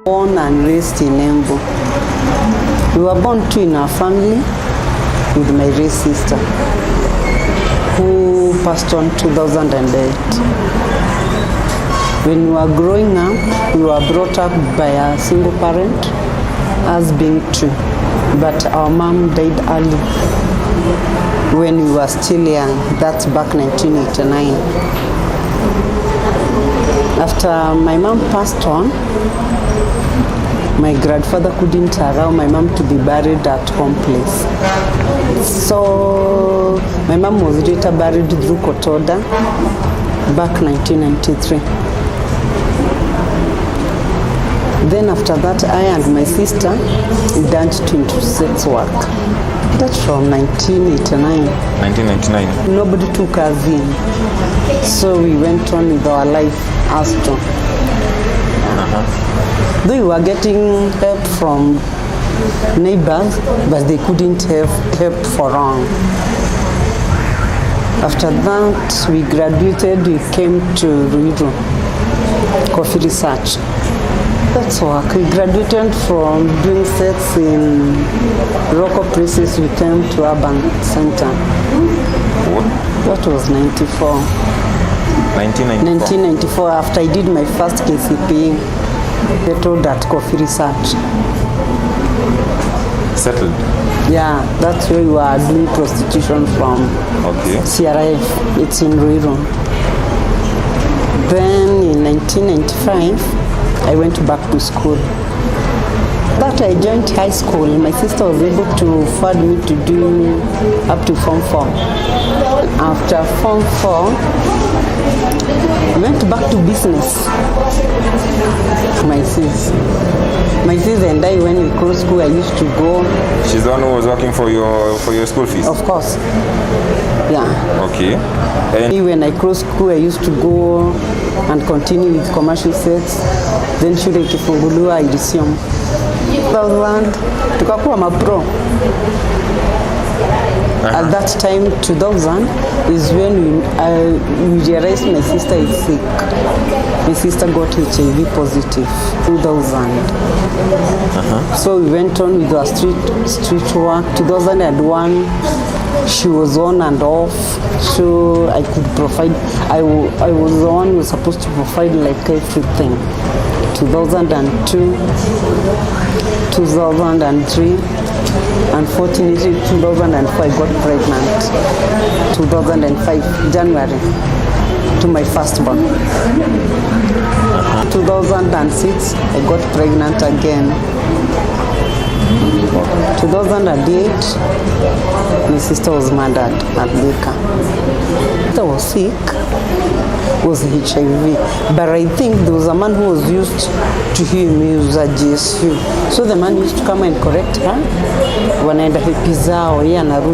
Born and raised in Embu. We were born two in our family with my raised sister, who passed on 2008. When we were growing up, we were brought up by a single parent, us being two, but our mom died early when we were still young. That's back 1989. After my mom passed on, my grandfather couldn't allow my mom to be buried at home place. So my mom was later buried through Kotoda back 1993. Then after that, I and my sister danced into sex work. That's from 1989. 1999. Nobody took us in, so we went on with our life as two. Though we were getting help from neighbors, but they couldn't have help for long. After that, we graduated, we came to Ruiru, coffee research. That's work. We graduated from doing sex in local places, we came to urban center. What was 94? 1994, after I did my first KCPE, settled at coffee research. Settled? Yeah, that's where we were doing prostitution from. Okay. CRF, it's in Ruiru. Then in 1995, I went back to school. That I joined high school, my sister was able to afford me to do up to Form 4. After Form 4, I went back to business. My sis and I, when we closed school, I used to go. She's the one who was working for your school fees? Of course. Yeah. Okay. And when I closed school, I used to go and continue with commercial sex. Then shule ikifunguliwa, I resume. 2000, tukakuwa mapro. At that time, 2000 is when we realized my sister is sick. My sister got HIV positive, 2000. So we went on with our street work. 2001, she was on and off, so I could provide. I was the one who was supposed to provide like everything. 2002, 2003, unfortunately 2004 I got pregnant. 2005 January to my firstborn. 2006 I got pregnant again. 2008 my sister was murdered at Bika. I was sick, was HIV, but I think there was a man who was used to him, he was a GSU. So the man used to come and correct her, wanaenda hepi zao, yeye anarudi.